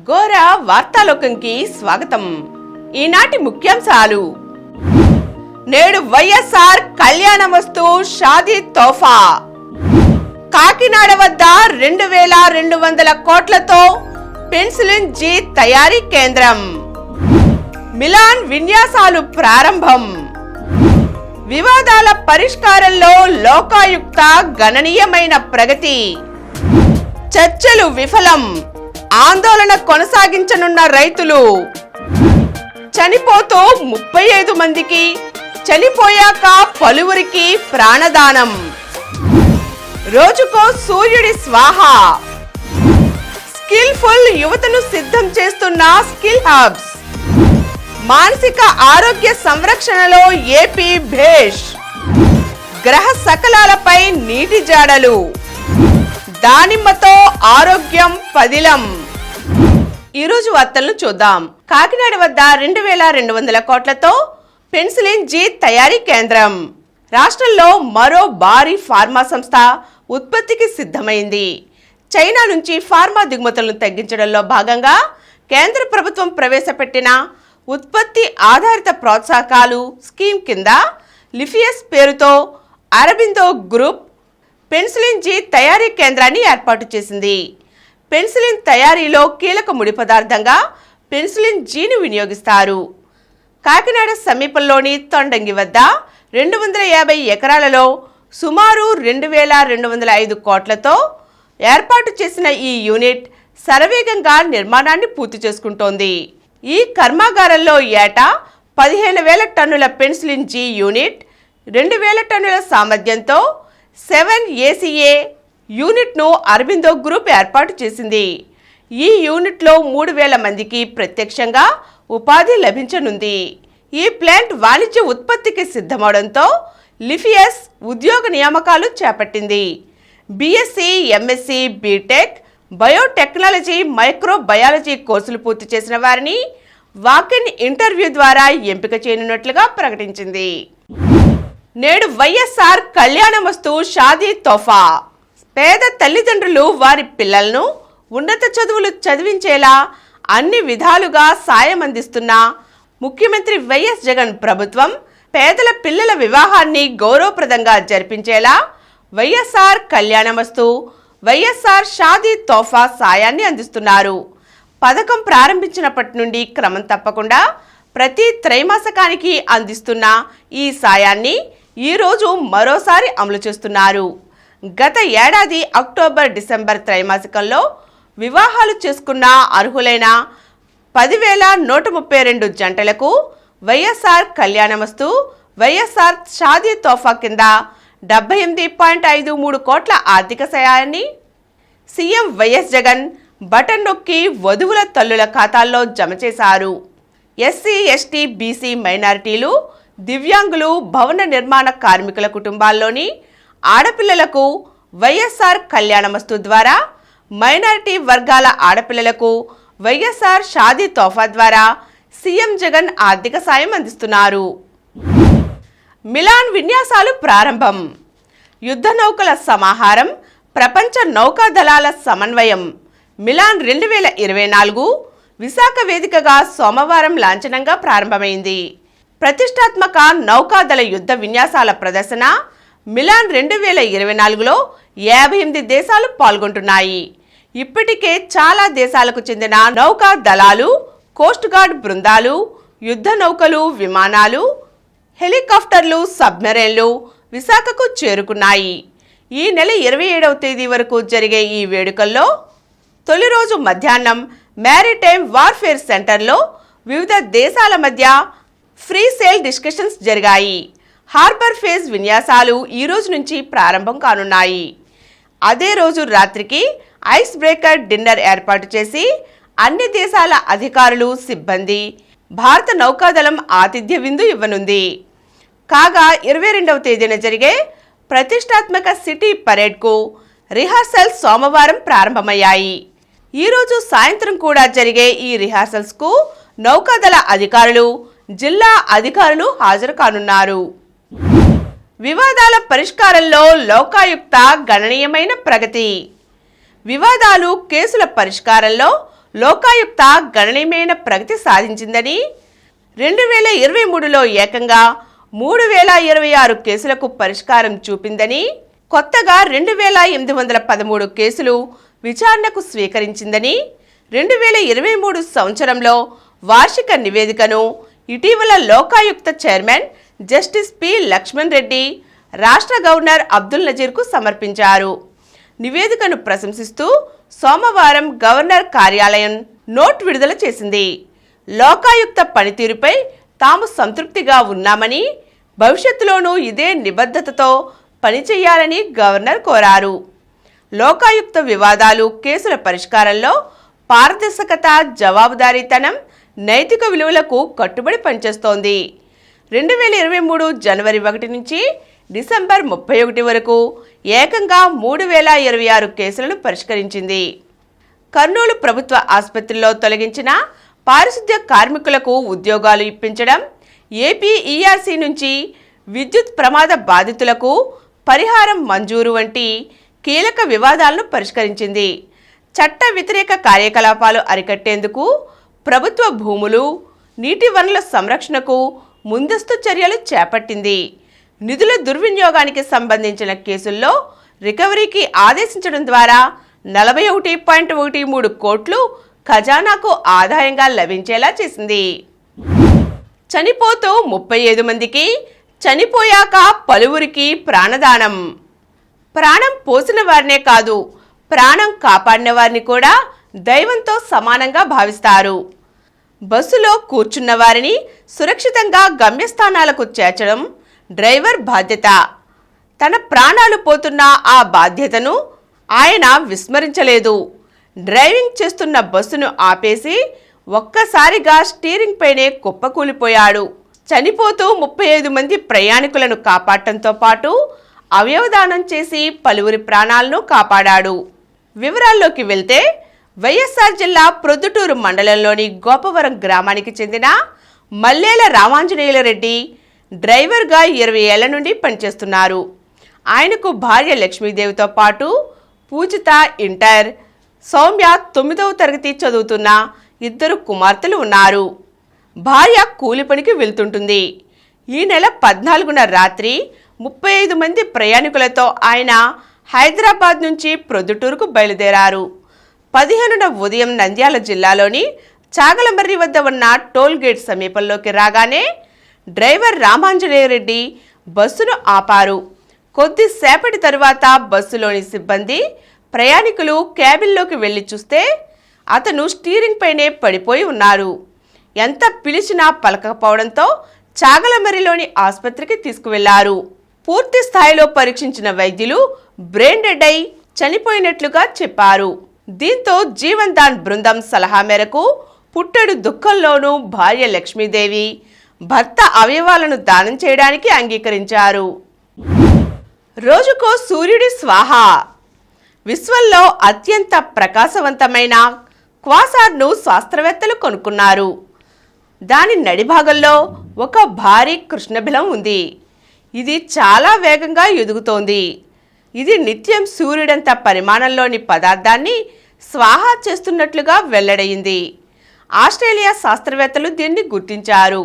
గోర వార్తాలోకంకి స్వాగతం. ఈనాటి ముఖ్యాంశాలు. నేడు వైఎస్ఆర్ కళ్యాణమస్తు షాదీ తోఫా. కాకినాడ వద్ద 2200 కోట్లతో పెన్సిలిన్ జీ తయారీ కేంద్రం. మిలాన్ విన్యాసాలు ప్రారంభం. వివాదాల పరిష్కారంలో లోకాయుక్త గణనీయమైన ప్రగతి. చర్చలు విఫలం. ఆందోళన కొనసాగించనున్న రైతులు. చనిపోతూ 35 మందికి, చనిపోయాక పలువురికి ప్రాణదానం. రోజుకో సూర్యుడి స్వాహ. స్కిల్ఫుల్ యువతను సిద్ధం చేస్తున్న స్కిల్ హబ్స్. మానసిక ఆరోగ్య సంరక్షణలో ఏపీ భేష్. గ్రహ శకలాలపై నీటి జాడలు. దానిమ్మతో ఆరోగ్యం పదిలం. ఈరోజు వార్తలను చూద్దాం. కాకినాడ వద్ద 2200 కోట్లతో పెన్సిలిన్ జీ తయారీ కేంద్రం. రాష్ట్రంలో మరో భారీ ఫార్మా సంస్థ ఉత్పత్తికి సిద్ధమైంది. చైనా నుంచి ఫార్మా దిగుమతులను తగ్గించడంలో భాగంగా కేంద్ర ప్రభుత్వం ప్రవేశపెట్టిన ఉత్పత్తి ఆధారిత ప్రోత్సాహకాలు స్కీమ్ కింద లిఫియస్ పేరుతో అరబిందో గ్రూప్ పెన్సిలిన్ జీ తయారీ కేంద్రాన్ని ఏర్పాటు చేసింది. పెన్సిలిన్ తయారీలో కీలక ముడి పదార్థంగా పెన్సిలిన్ జీని వినియోగిస్తారు. కాకినాడ సమీపంలోని తొండంగి వద్ద 250 ఎకరాలలో సుమారు 2205 కోట్లతో ఏర్పాటు చేసిన ఈ యూనిట్ శరవేగంగా నిర్మాణాన్ని పూర్తి చేసుకుంటోంది. ఈ కర్మాగారంలో ఏటా 15,000 టన్నుల పెన్సిలిన్ జీ యూనిట్, 2,000 టన్నుల సామర్థ్యంతో 7ACA యూనిట్ను అరబిందో గ్రూప్ ఏర్పాటు చేసింది. ఈ యూనిట్లో 3,000 మందికి ప్రత్యక్షంగా ఉపాధి లభించనుంది. ఈ ప్లాంట్ వాణిజ్య ఉత్పత్తికి సిద్ధమవడంతో లిఫియస్ ఉద్యోగ నియామకాలు చేపట్టింది. BSc, MSc, BTech, biotechnology, microbiology కోర్సులు పూర్తి చేసిన వారిని వాక్-ఇన్ ఇంటర్వ్యూ ద్వారా ఎంపిక చేయనున్నట్లుగా ప్రకటించింది. నేడు వైఎస్ఆర్ కళ్యాణమస్తు షాదీ తోఫా. పేద తల్లిదండ్రులు వారి పిల్లలను ఉన్నత చదువులు చదివించేలా అన్ని విధాలుగా సాయం అందిస్తున్న ముఖ్యమంత్రి వైఎస్ జగన్ ప్రభుత్వం పేదల పిల్లల వివాహాన్ని గౌరవప్రదంగా జరిపించేలా వైఎస్ఆర్ కళ్యాణమస్తు, వైఎస్ఆర్ షాదీ తోఫా సాయాన్ని అందిస్తున్నారు. పథకం ప్రారంభించినప్పటి నుండి క్రమం తప్పకుండా ప్రతి త్రైమాసికానికి అందిస్తున్న ఈ సాయాన్ని ఈరోజు మరోసారి అమలు చేస్తున్నారు. గత ఏడాది అక్టోబర్, డిసెంబర్ త్రైమాసికంలో వివాహాలు చేసుకున్న అర్హులైన 10,132 జంటలకు వైఎస్ఆర్ కళ్యాణమస్తు, వైఎస్ఆర్ షాదీ తోఫా కింద 78.53 కోట్ల ఆర్థిక సాయాన్ని సీఎం వైఎస్ జగన్ బటన్ నొక్కి వధువుల తల్లుల ఖాతాల్లో జమ చేశారు. ఎస్సీ, ఎస్టీ, బీసీ, మైనారిటీలు, దివ్యాంగులు, భవన నిర్మాణ కార్మికుల కుటుంబాల్లోని ఆడపిల్లలకు వైఎస్ఆర్ కళ్యాణమస్తు ద్వారా, మైనారిటీ వర్గాల ఆడపిల్లలకు వైఎస్ఆర్ షాదీ తోఫా ద్వారా సీఎం జగన్ ఆర్థిక సాయం అందిస్తున్నారు. మిలాన్ విన్యాసాలు ప్రారంభం. యుద్ధ నౌకల సమాహారం, ప్రపంచ నౌకాదళాల సమన్వయం మిలాన్ 2024 విశాఖ వేదికగా సోమవారం లాంఛనంగా ప్రారంభమైంది. ప్రతిష్టాత్మక నౌకాదళ యుద్ధ విన్యాసాల ప్రదర్శన మిలాన్ 2024లో 58 దేశాలు పాల్గొంటున్నాయి. ఇప్పటికే చాలా దేశాలకు చెందిన నౌకా దళాలు, కోస్ట్ గార్డ్ బృందాలు, యుద్ధ నౌకలు, విమానాలు, హెలికాప్టర్లు, సబ్మెరైన్లు విశాఖకు చేరుకున్నాయి. ఈ నెల 27వ తేదీ వరకు జరిగే ఈ వేడుకల్లో తొలి రోజు మధ్యాహ్నం మ్యారిటైమ్ వార్ఫేర్ సెంటర్లో వివిధ దేశాల మధ్య ఫ్రీ సేల్ డిస్కషన్స్ జరిగాయి. హార్బర్ ఫేజ్ విన్యాసాలు ఈ రోజు నుంచి ప్రారంభం కానున్నాయి. అదే రోజు రాత్రికి ఐస్ బ్రేకర్ డిన్నర్ ఏర్పాటు చేసి అన్ని దేశాల అధికారులు, సిబ్బంది భారత నౌకాదళం ఆతిథ్య విందు ఇవ్వనుంది. కాగా 22వ తేదీన జరిగే ప్రతిష్టాత్మక సిటీ పరేడ్కు రిహార్సల్ సోమవారం ప్రారంభమయ్యాయి. ఈరోజు సాయంత్రం కూడా జరిగే ఈ రిహార్సల్స్కు నౌకాదళ అధికారులు, జిల్లా అధికారులు హాజరు కానున్నారు. వివాదాల పరిష్కారంలో లోకాయుక్త గణనీయమైన ప్రగతి. వివాదాలు, కేసుల పరిష్కారంలో లోకాయుక్త గణనీయమైన ప్రగతి సాధించిందని, 2023లో ఏకంగా 3026 కేసులకు పరిష్కారం చూపిందని, కొత్తగా 2813 కేసులు విచారణకు స్వీకరించిందని, 2023 సంవత్సరంలో వార్షిక నివేదికను ఇటీవల Lokayukta chairman justice P Lakshman Reddy రాష్ట్ర గవర్నర్ అబ్దుల్ నజీర్కు సమర్పించారు. నివేదికను ప్రశంసిస్తూ సోమవారం గవర్నర్ కార్యాలయం నోట్ విడుదల చేసింది. లోకాయుక్త పనితీరుపై తాము సంతృప్తిగా ఉన్నామని, భవిష్యత్తులోనూ ఇదే నిబద్ధతతో పనిచేయాలని గవర్నర్ కోరారు. లోకాయుక్త వివాదాలు, కేసుల పరిష్కారంలో పారదర్శకత, జవాబుదారీతనం, నైతిక విలువలకు కట్టుబడి పనిచేస్తోంది. 2023 జనవరి 1 నుంచి డిసెంబర్ 31 వరకు ఏకంగా 3026 కేసులను పరిష్కరించింది. కర్నూలు ప్రభుత్వ ఆసుపత్రిలో తొలగించిన పారిశుద్ధ్య కార్మికులకు ఉద్యోగాలు ఇప్పించడం, ఏపీ ఈఆర్సీ నుంచి విద్యుత్ ప్రమాద బాధితులకు పరిహారం మంజూరు వంటి కీలక వివాదాలను పరిష్కరించింది. చట్ట వ్యతిరేక కార్యకలాపాలు అరికట్టేందుకు ప్రభుత్వ భూములు, నీటి వనరుల సంరక్షణకు ముందస్తు చర్యలు చేపట్టింది. నిధుల దుర్వినియోగానికి సంబంధించిన కేసుల్లో రికవరీకి ఆదేశించడం ద్వారా 41.13 కోట్లు ఖజానాకు ఆదాయంగా లభించేలా చేసింది. చనిపోతూ 35 మందికి, చనిపోయాక పలువురికి ప్రాణదానం. ప్రాణం పోసిన వారినే కాదు, ప్రాణం కాపాడిన వారిని కూడా దైవంతో సమానంగా భావిస్తారు. బస్సులో కూర్చున్న వారిని సురక్షితంగా గమ్యస్థానాలకు చేర్చడం డ్రైవర్ బాధ్యత. తన ప్రాణాలు పోతున్న ఆ బాధ్యతను ఆయన విస్మరించలేదు. డ్రైవింగ్ చేస్తున్న బస్సును ఆపేసి ఒక్కసారిగా స్టీరింగ్ పైనే కుప్పకూలిపోయాడు. చనిపోతూ 35 మంది ప్రయాణికులను కాపాడటంతో పాటు అవయవదానం చేసి పలువురి ప్రాణాలను కాపాడాడు. వివరాల్లోకి వెళ్తే, వైఎస్ఆర్ జిల్లా ప్రొద్దుటూరు మండలంలోని గోపవరం గ్రామానికి చెందిన మల్లేల రామాంజనేయుల రెడ్డి డ్రైవర్గా 20 ఏళ్ల నుండి పనిచేస్తున్నారు. ఆయనకు భార్య లక్ష్మీదేవితో పాటు పూజిత ఇంటర్, సౌమ్య 9వ తరగతి చదువుతున్న 2 కుమార్తెలు ఉన్నారు. భార్య కూలి పనికి వెళ్తుంటుంది. ఈ నెల 14న రాత్రి 35 మంది ప్రయాణికులతో ఆయన హైదరాబాద్ నుంచి ప్రొద్దుటూరుకు బయలుదేరారు. 15న ఉదయం నంద్యాల జిల్లాలోని చాగలమర్రి వద్ద ఉన్న టోల్ గేట్ సమీపంలోకి రాగానే డ్రైవర్ రామాంజనేయ రెడ్డి బస్సును ఆపారు. కొద్దిసేపటి తరువాత బస్సులోని సిబ్బంది, ప్రయాణికులు క్యాబిన్లోకి వెళ్లి చూస్తే అతను స్టీరింగ్ పైనే పడిపోయి ఉన్నారు. ఎంత పిలిచినా పలకపోవడంతో చాగలమర్రిలోని ఆసుపత్రికి తీసుకువెళ్లారు. పూర్తి స్థాయిలో పరీక్షించిన వైద్యులు బ్రెయిన్ డెడ్ అయి చనిపోయినట్లుగా చెప్పారు. దీంతో జీవన్ దాన్ బృందం సలహా మేరకు పుట్టెడు దుఃఖంలోనూ భార్య లక్ష్మీదేవి భర్త అవయవాలను దానం చేయడానికి అంగీకరించారు. రోజుకో సూర్యుడి స్వాహ. విశ్వంలో అత్యంత ప్రకాశవంతమైన క్వాసార్ను శాస్త్రవేత్తలు కనుక్కున్నారు. దాని నడిభాగంలో ఒక భారీ కృష్ణబిలం ఉంది. ఇది చాలా వేగంగా ఎదుగుతోంది. ఇది నిత్యం సూర్యుడంత పరిమాణంలోని పదార్థాన్ని స్వాహా చేస్తున్నట్లుగా వెల్లడైంది. ఆస్ట్రేలియా శాస్త్రవేత్తలు దీన్ని గుర్తించారు.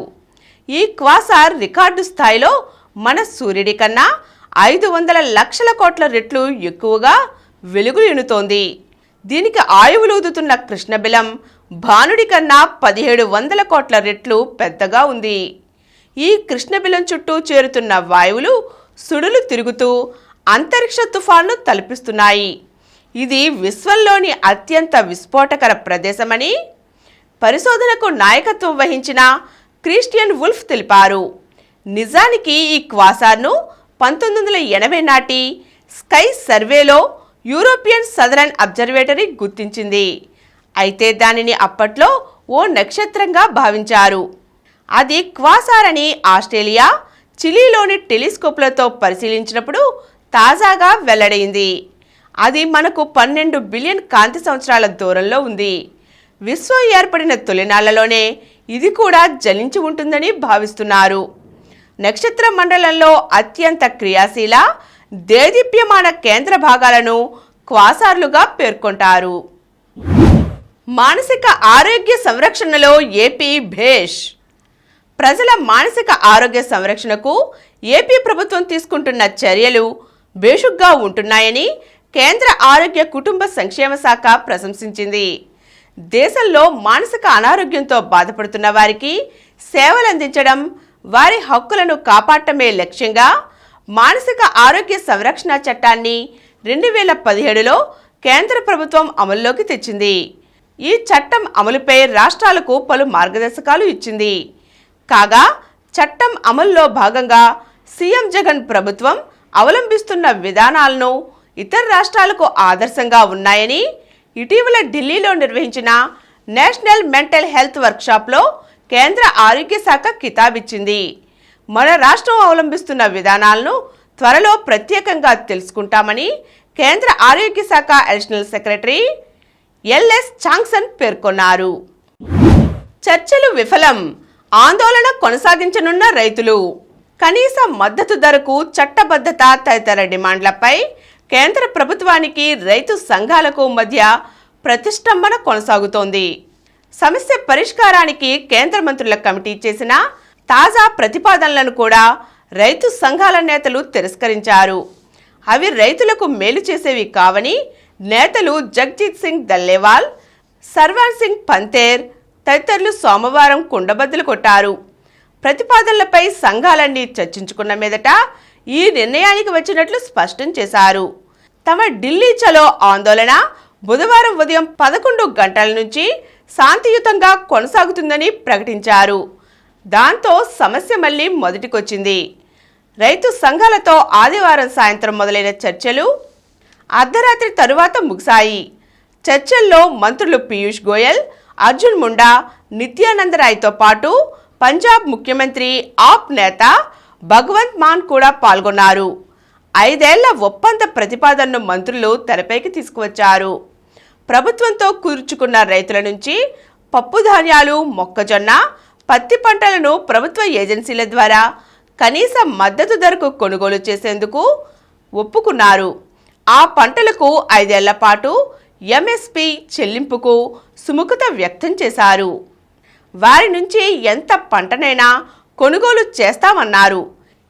ఈ క్వాసార్ రికార్డు స్థాయిలో మన సూర్యుడి కన్నా 500 లక్షల కోట్ల రెట్లు ఎక్కువగా వెలుగు ఎనుతోంది. దీనికి ఆయువులూదుతున్న కృష్ణబిలం భానుడి కన్నా 1700 కోట్ల రెట్లు పెద్దగా ఉంది. ఈ కృష్ణబిలం చుట్టూ చేరుతున్న వాయువులు సుడులు తిరుగుతూ అంతరిక్ష తుఫాన్లు తలపిస్తున్నాయి. ఇది విశ్వంలోని అత్యంత విస్ఫోటకర ప్రదేశమని పరిశోధనకు నాయకత్వం వహించిన క్రిస్టియన్ వుల్ఫ్ తెలిపారు. నిజానికి ఈ క్వాసార్ను 1980 నాటి స్కై సర్వేలో యూరోపియన్ సదరన్ అబ్జర్వేటరీ గుర్తించింది. అయితే దానిని అప్పట్లో ఓ నక్షత్రంగా భావించారు. అది క్వాసార్ అని ఆస్ట్రేలియా, చిలీలోని టెలిస్కోప్లతో పరిశీలించినప్పుడు తాజాగా వెల్లడైంది. అది మనకు 12 బిలియన్ కాంతి సంవత్సరాల దూరంలో ఉంది. విశ్వం ఏర్పడిన తొలినాళ్లలోనే ఇది కూడా జలించి ఉంటుందని భావిస్తున్నారు. నక్షత్ర మండలంలో అత్యంత క్రియాశీల, దేదీప్యమాన కేంద్ర భాగాలను క్వాసార్లుగా పేర్కొంటారు. మానసిక ఆరోగ్య సంరక్షణలో ఏపీ భేష్. ప్రజల మానసిక ఆరోగ్య సంరక్షణకు ఏపీ ప్రభుత్వం తీసుకుంటున్న చర్యలు బేషుగ్గా ఉంటున్నాయని కేంద్ర ఆరోగ్య కుటుంబ సంక్షేమ శాఖ ప్రశంసించింది. దేశంలో మానసిక అనారోగ్యంతో బాధపడుతున్న వారికి సేవలందించడం, వారి హక్కులను కాపాడటమే లక్ష్యంగా మానసిక ఆరోగ్య సంరక్షణ చట్టాన్ని 2017లో కేంద్ర ప్రభుత్వం అమల్లోకి తెచ్చింది. ఈ చట్టం అమలుపై రాష్ట్రాలకు పలు మార్గదర్శకాలు ఇచ్చింది. కాగా చట్టం అమల్లో భాగంగా సీఎం జగన్ ప్రభుత్వం అవలంబిస్తున్న విధానాలను ఇతర రాష్ట్రాలకు ఆదర్శంగా ఉన్నాయని ఇటీవల ఢిల్లీలో నిర్వహించిన నేషనల్ మెంటల్ హెల్త్ వర్క్షాప్లో కేంద్ర ఆరోగ్య శాఖ కితాబిచ్చింది. మన రాష్ట్రం అవలంబిస్తున్న విధానాలను త్వరలో ప్రత్యేకంగా తెలుసుకుంటామని కేంద్ర ఆరోగ్య శాఖ అడిషనల్ సెక్రటరీ ఎల్ఎస్ చాంగ్సన్ పేర్కొన్నారు. చర్చలు విఫలం, ఆందోళన కొనసాగించనున్న రైతులు. కనీస మద్దతు ధరకు చట్టబద్ధత తదితర డిమాండ్లపై కేంద్ర ప్రభుత్వానికి రైతు సంఘాలకు మధ్య ప్రతిష్టంభన కొనసాగుతోంది. సమస్య పరిష్కారానికి కేంద్ర మంత్రుల కమిటీ చేసిన తాజా ప్రతిపాదనలను కూడా రైతు సంఘాల నేతలు తిరస్కరించారు. అవి రైతులకు మేలు చేసేవి కావని నేతలు జగ్జీత్ సింగ్ దల్లేవాల్, సర్వాన్ సింగ్ పంతేర్ తదితరులు సోమవారం కుండబద్దలు కొట్టారు. ప్రతిపాదనలపై సంఘాలన్నీ చర్చించుకున్న మీదట ఈ నిర్ణయానికి వచ్చినట్లు స్పష్టం చేశారు. తమ ఢిల్లీ చలో ఆందోళన బుధవారం ఉదయం 11 గంటల నుంచి శాంతియుతంగా కొనసాగుతుందని ప్రకటించారు. దాంతో సమస్య మళ్లీ మొదటికొచ్చింది. రైతు సంఘాలతో ఆదివారం సాయంత్రం మొదలైన చర్చలు అర్ధరాత్రి తరువాత ముగిశాయి. చర్చల్లో మంత్రులు పీయూష్ గోయల్, అర్జున్ ముండా, నిత్యానంద రాయ్తో పాటు పంజాబ్ ముఖ్యమంత్రి ఆప్ నేత భగవంత్ మాన్ కూడా పాల్గొన్నారు. 5 ఏళ్ల ఒప్పంద ప్రతిపాదనను మంత్రులు తెరపైకి తీసుకువచ్చారు. ప్రభుత్వంతో కూర్చుకున్న రైతుల నుంచి పప్పు ధాన్యాలు, మొక్కజొన్న, పత్తి పంటలను ప్రభుత్వ ఏజెన్సీల ద్వారా కనీస మద్దతు ధరకు కొనుగోలు చేసేందుకు ఒప్పుకున్నారు. ఆ పంటలకు 5 ఏళ్ల పాటు ఎంఎస్పీ చెల్లింపుకు సుముఖత వ్యక్తం చేశారు. వారి నుంచి ఎంత పంటనైనా కొనుగోలు చేస్తామన్నారు.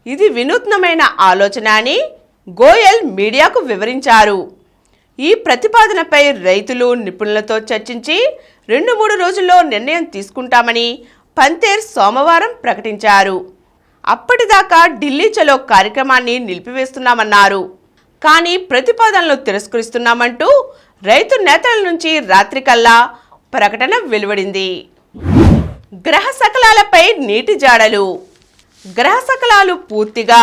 ఇది వినూత్నమైన ఆలోచన అని గోయల్ మీడియాకు వివరించారు. ఈ ప్రతిపాదనపై రైతులు, నిపుణులతో చర్చించి 2-3 రోజుల్లో నిర్ణయం తీసుకుంటామని పంతేర్ సోమవారం ప్రకటించారు. అప్పటిదాకా ఢిల్లీ చలో కార్యక్రమాన్ని నిలిపివేస్తున్నామన్నారు. కానీ ప్రతిపాదనలు తిరస్కరిస్తున్నామంటూ రైతు నేతల నుంచి రాత్రికల్లా ప్రకటన వెలువడింది. గ్రహ శకలాలపై నీటి జాడలు. గ్రహ శకలాలు పూర్తిగా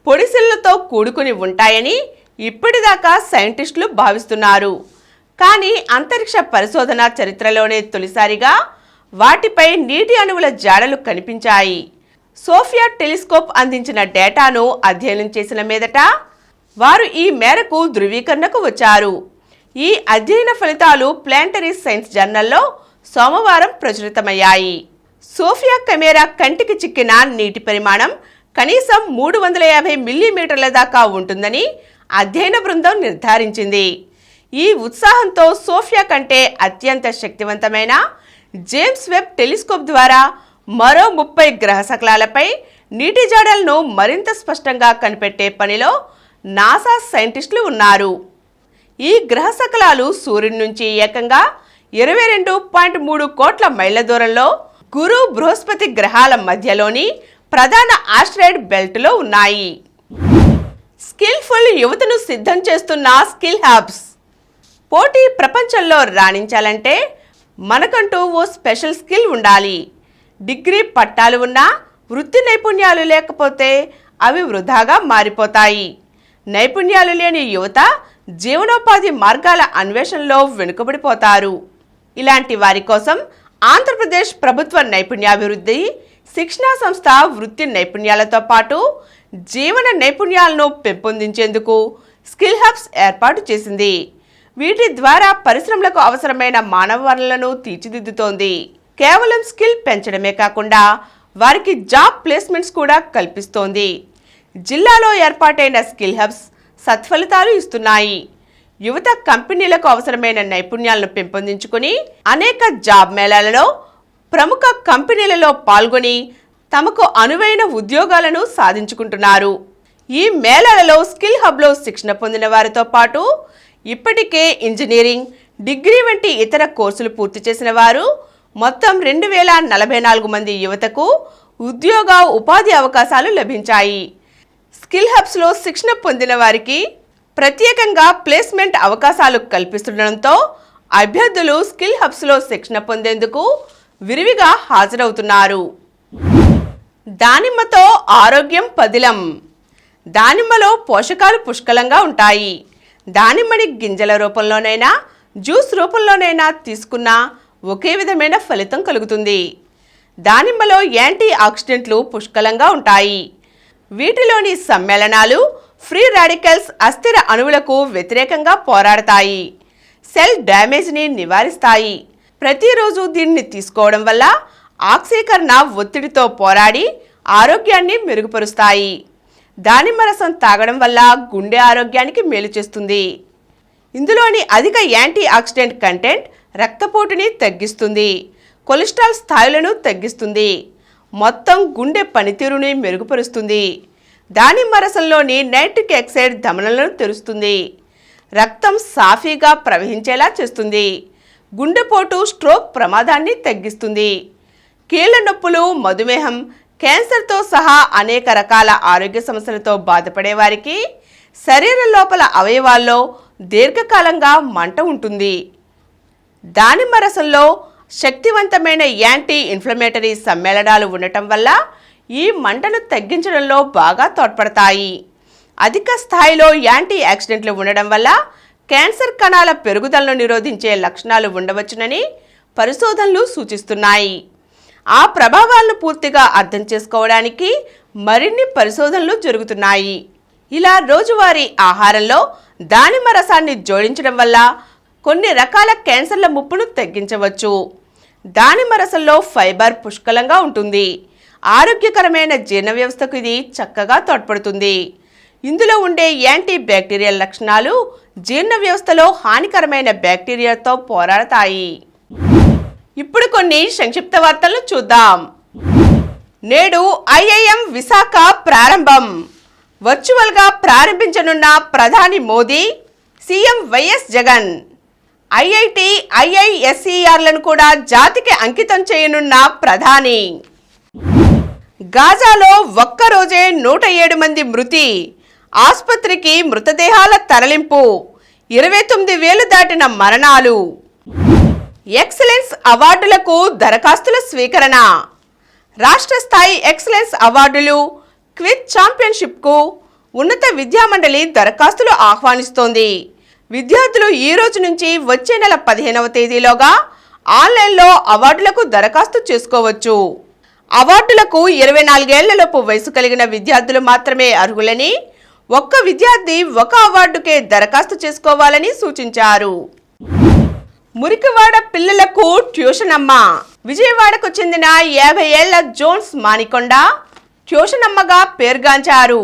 పొడిసిళ్లతో కూడుకుని ఉంటాయని ఇప్పటిదాకా సైంటిస్టులు భావిస్తున్నారు. కానీ అంతరిక్ష పరిశోధన చరిత్రలోనే తొలిసారిగా వాటిపై నీటి అణువుల జాడలు కనిపించాయి. సోఫియా టెలిస్కోప్ అందించిన డేటాను అధ్యయనం చేసిన మీదట వారు ఈ మేరకు ధృవీకరణకు వచ్చారు. ఈ అధ్యయన ఫలితాలు ప్లానటరీ సైన్స్ జర్నల్లో సోమవారం ప్రచురితమయ్యాయి. సోఫియా కెమెరా కంటికి చిక్కిన నీటి పరిమాణం కనీసం 350 మిల్లీమీటర్ల దాకా ఉంటుందని అధ్యయన బృందం నిర్ధారించింది. ఈ ఉత్సాహంతో సోఫియా కంటే అత్యంత శక్తివంతమైన జేమ్స్ వెబ్ టెలిస్కోప్ ద్వారా మరో 30 గ్రహ శకలాలపై నీటి జాడలను మరింత స్పష్టంగా కనిపెట్టే పనిలో నాసా సైంటిస్టులు ఉన్నారు. ఈ గ్రహ శకలాలు సూర్యుడి నుంచి ఏకంగా 22.3 కోట్ల మైళ్ల దూరంలో గురు, బృహస్పతి గ్రహాల మధ్యలోని ప్రధాన ఆస్ట్రాయిడ్ బెల్ట్లో ఉన్నాయి. స్కిల్ఫుల్ యువతను సిద్ధం చేస్తున్న స్కిల్ హబ్స్. పోటీ ప్రపంచంలో రాణించాలంటే మనకంటూ ఓ స్పెషల్ స్కిల్ ఉండాలి. డిగ్రీ పట్టాలు ఉన్నా వృత్తి నైపుణ్యాలు లేకపోతే అవి వృధాగా మారిపోతాయి. నైపుణ్యాలు లేని యువత జీవనోపాధి మార్గాల అన్వేషణలో వెనుకబడిపోతారు. ఇలాంటి వారి కోసం ఆంధ్రప్రదేశ్ ప్రభుత్వ నైపుణ్యాభివృద్ధి శిక్షణా సంస్థ వృత్తి నైపుణ్యాలతో పాటు జీవన నైపుణ్యాలను పెంపొందించేందుకు స్కిల్ హబ్స్ ఏర్పాటు చేసింది. వీటి ద్వారా పరిశ్రమలకు అవసరమైన మానవ వనరులను తీర్చిదిద్దుతోంది. కేవలం స్కిల్ పెంచడమే కాకుండా వారికి జాబ్ ప్లేస్మెంట్స్ కూడా కల్పిస్తోంది. జిల్లాలో ఏర్పాటైన స్కిల్ హబ్స్ సత్ఫలితాలు ఇస్తున్నాయి. యువత కంపెనీలకు అవసరమైన నైపుణ్యాలను పెంపొందించుకుని అనేక జాబ్ మేళాలలో ప్రముఖ కంపెనీలలో పాల్గొని తమకు అనువైన ఉద్యోగాలను సాధించుకుంటున్నారు. ఈ మేళాలలో స్కిల్ హబ్లో శిక్షణ పొందిన వారితో పాటు ఇప్పటికే ఇంజనీరింగ్, డిగ్రీ వంటి ఇతర కోర్సులు పూర్తి చేసిన వారు మొత్తం 2044 మంది యువతకు ఉద్యోగ ఉపాధి అవకాశాలు లభించాయి. స్కిల్ హబ్స్లో శిక్షణ పొందిన వారికి ప్రత్యేకంగా ప్లేస్మెంట్ అవకాశాలు కల్పిస్తుండటంతో అభ్యర్థులు స్కిల్ హబ్స్లో శిక్షణ పొందేందుకు విరివిగా హాజరవుతున్నారు. దానిమ్మతో ఆరోగ్యం పదిలం. దానిమ్మలో పోషకాలు పుష్కలంగా ఉంటాయి. దానిమ్మని గింజల రూపంలోనైనా జ్యూస్ రూపంలోనైనా తీసుకున్నా ఒకే విధమైన ఫలితం కలుగుతుంది. దానిమ్మలో యాంటీ ఆక్సిడెంట్లు పుష్కలంగా ఉంటాయి. వీటిలోని సమ్మేళనాలు ఫ్రీ రాడికల్స్ అస్థిర అణువులకు వ్యతిరేకంగా పోరాడతాయి. సెల్ డ్యామేజ్ని నివారిస్తాయి. ప్రతిరోజు దీన్ని తీసుకోవడం వల్ల ఆక్సీకరణ ఒత్తిడితో పోరాడి ఆరోగ్యాన్ని మెరుగుపరుస్తాయి. దానిమ్మ రసం తాగడం వల్ల గుండె ఆరోగ్యానికి మేలు చేస్తుంది. ఇందులోని అధిక యాంటీ ఆక్సిడెంట్ కంటెంట్ రక్తపోటుని తగ్గిస్తుంది, కొలెస్ట్రాల్ స్థాయిలను తగ్గిస్తుంది, మొత్తం గుండె పనితీరుని మెరుగుపరుస్తుంది. దానిమ్మ రసంలోని నైట్రిక్ ఆక్సైడ్ ధమనులను తెరుస్తుంది, రక్తం సాఫీగా ప్రవహించేలా చేస్తుంది, గుండెపోటు, స్ట్రోక్ ప్రమాదాన్ని తగ్గిస్తుంది. కీళ్ల నొప్పులు, మధుమేహం, క్యాన్సర్తో సహా అనేక రకాల ఆరోగ్య సమస్యలతో బాధపడే వారికి శరీరం లోపల అవయవాల్లో దీర్ఘకాలంగా మంట ఉంటుంది. దానిమ్మ రసంలో శక్తివంతమైన యాంటీ ఇన్ఫ్లమేటరీ సమ్మేళనాలు ఉండటం వల్ల ఈ మంటను తగ్గించడంలో బాగా తోడ్పడతాయి. అధిక స్థాయిలో యాంటీ ఆక్సిడెంట్లు ఉండడం వల్ల క్యాన్సర్ కణాల పెరుగుదలను నిరోధించే లక్షణాలు ఉండవచ్చునని పరిశోధనలు సూచిస్తున్నాయి. ఆ ప్రభావాలను పూర్తిగా అర్థం చేసుకోవడానికి మరిన్ని పరిశోధనలు జరుగుతున్నాయి. ఇలా రోజువారీ ఆహారంలో దానిమ్మ రసాన్ని జోడించడం వల్ల కొన్ని రకాల క్యాన్సర్ల ముప్పును తగ్గించవచ్చు. దానిమ్మ రసంలో ఫైబర్ పుష్కలంగా ఉంటుంది. ఆరోగ్యకరమైన జీర్ణ వ్యవస్థకు ఇది చక్కగా తోడ్పడుతుంది. ఇందులో ఉండే యాంటీ బ్యాక్టీరియల్ లక్షణాలు జీర్ణ వ్యవస్థలో హానికరమైన బ్యాక్టీరియాతో పోరాడతాయి. ఇప్పుడు కొన్ని సంక్షిప్త వార్తలను చూద్దాం. నేడు ఐఐఎం విశాఖ ప్రారంభం. వర్చువల్గా ప్రారంభించనున్న ప్రధాని మోదీ, సీఎం వైఎస్ జగన్. ఐఐటి, ఐఐఎస్ఈఆర్లను కూడా జాతికి అంకితం చేయనున్న ప్రధాని. గాజాలో ఒక్కరోజే 107 మంది మృతి. ఆసుపత్రికి మృతదేహాల తరలింపు. 29,000 దాటిన మరణాలు. ఎక్సలెన్స్ అవార్డులకు దరఖాస్తుల స్వీకరణ. రాష్ట్ర స్థాయి ఎక్సలెన్స్ అవార్డులు, క్విజ్ ఛాంపియన్షిప్కు ఉన్నత విద్యామండలి దరఖాస్తులు ఆహ్వానిస్తోంది. విద్యార్థులు ఈ రోజు నుంచి వచ్చే నెల 15వ తేదీలోగా ఆన్లైన్లో అవార్డులకు దరఖాస్తు చేసుకోవచ్చు. అవార్డులకు 24 ఏళ్లలోపు వయసు కలిగిన విద్యార్థులు మాత్రమే అర్హులని, ఒక్క విద్యార్థి ఒక అవార్డుకే దరఖాస్తు చేసుకోవాలని సూచించారు. మురికివాడ పిల్లలకు ట్యూషన్ అమ్మ. విజయవాడకు చెందిన 50 ఏళ్ల జోన్స్ మానికొండ ట్యూషన్ అమ్మగా పేరుగాంచారు.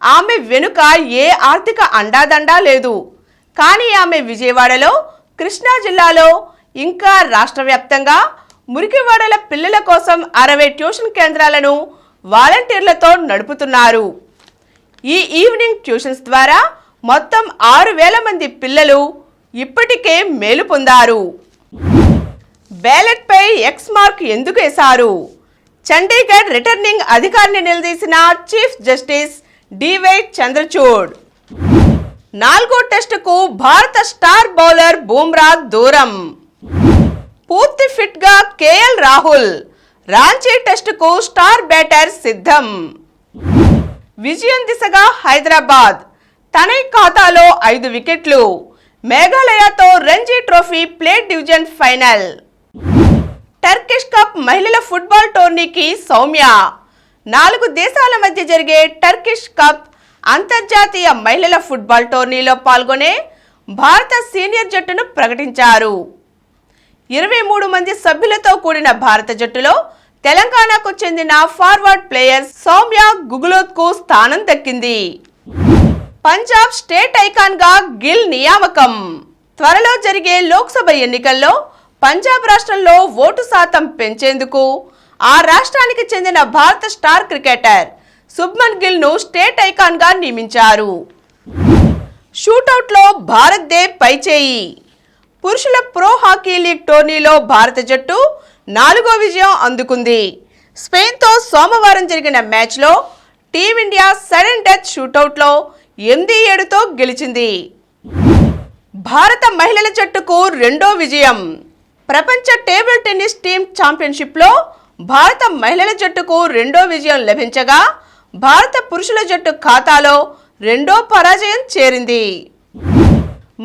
ఆమె వెనుక ఏ ఆర్థిక అండాదండా లేదు. కానీ ఆమె విజయవాడలో, కృష్ణా జిల్లాలో ఇంకా రాష్ట్ర వ్యాప్తంగా మురికివాడల పిల్లల కోసం 60 ట్యూషన్ కేంద్రాలను వాలంటీర్లతో నడుపుతున్నారు. ఈ ఈవినింగ్ ట్యూషన్స్ ద్వారా మొత్తం 6,000 మంది పిల్లలు ఇప్పటికే మేలు పొందారు. బ్యాలెట్ పై ఎక్స్ మార్క్ ఎందుకు వేశారు? చండీగఢ్ రిటర్నింగ్ అధికారిని నిలదీసిన చీఫ్ జస్టిస్ డివై చంద్రచూడ్. 4వ టెస్టుకు భారత స్టార్ బౌలర్ బుమ్రా దూరం. పూర్తి ఫిట్ గా కేఎల్ రాహుల్. రాంచీ టెస్టుకు స్టార్ బ్యాటర్ సిద్ధం. విజయం దిశగా హైదరాబాద్. తనై ఖాతాలో 5 వికెట్లు. మేఘాలయతో Ranji trophy plate division final. Turkish cup మహిళల ఫుట్బాల్ టోర్నీకి సౌమ్య. 4 దేశాల మధ్య జరిగే టర్కిష్ కప్ అంతర్జాతీయ మహిళల ఫుట్బాల్ టోర్నీలో పాల్గొనే భారత సీనియర్ జట్టును ప్రకటించారు. 23 మంది సభ్యులతో కూడిన భారత జట్టులో తెలంగాణకు చెందిన ఫార్వర్డ్ ప్లేయర్ సౌమ్య గుగులోత్కు స్థానం దక్కింది. పంజాబ్ స్టేట్ ఐకాన్గా గిల్ నియామకం. త్వరలో జరిగే లోక్సభ ఎన్నికల్లో పంజాబ్ రాష్ట్రంలో ఓటు శాతం పెంచేందుకు ఆ రాష్ట్రానికి చెందిన భారత స్టార్ క్రికెటర్ శుభ్మన్ గిల్ను స్టేట్ ఐకాన్గా నియమించారు. షూటౌట్లో భారత్దే పైచేయి. పురుషుల ప్రో హాకీ లీగ్ టోర్నీలో భారత జట్టు 4వ విజయం అందుకుంది. స్పెయిన్తో సోమవారం జరిగిన మ్యాచ్లో టీమిండియా సడన్ డెత్ షూటౌట్లో 8-7తో గెలిచింది. భారత మహిళల జట్టుకు 2వ విజయం. ప్రపంచ టేబుల్ టెన్నిస్ టీమ్ ఛాంపియన్షిప్లో భారత మహిళల జట్టుకు 2వ విజయం లభించగా భారత పురుషుల జట్టు ఖాతాలో 2వ పరాజయం చేరింది.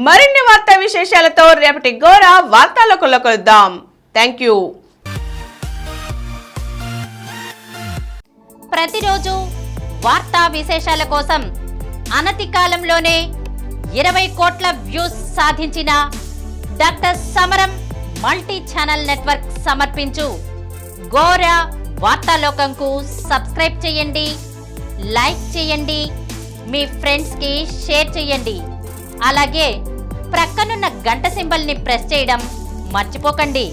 మరిన్ని వార్తా విశేషాలతో రేపటి గోరా వార్తాలోకంలో కలుద్దాం. Thank you. ప్రతిరోజు వార్తా విశేషాల కోసం అనతి కాలంలోనే 20 కోట్ల వ్యూస్ సాధించిన డాక్టర్ సమరం మల్టీ ఛానల్ నెట్వర్క్ సమర్పించు గోరా వార్తాలోకంకు సబ్స్క్రైబ్ చేయండి, లైక్ చేయండి, మీ ఫ్రెండ్స్కి షేర్ చేయండి. అలాగే ప్రక్కనున్న గంట సింబల్ని ప్రెస్ చేయడం మర్చిపోకండి.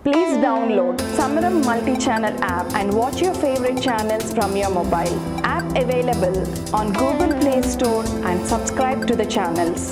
Please download Samaram multi-channel app and watch your favorite channels from your mobile. App available on Google Play Store and subscribe to the channels.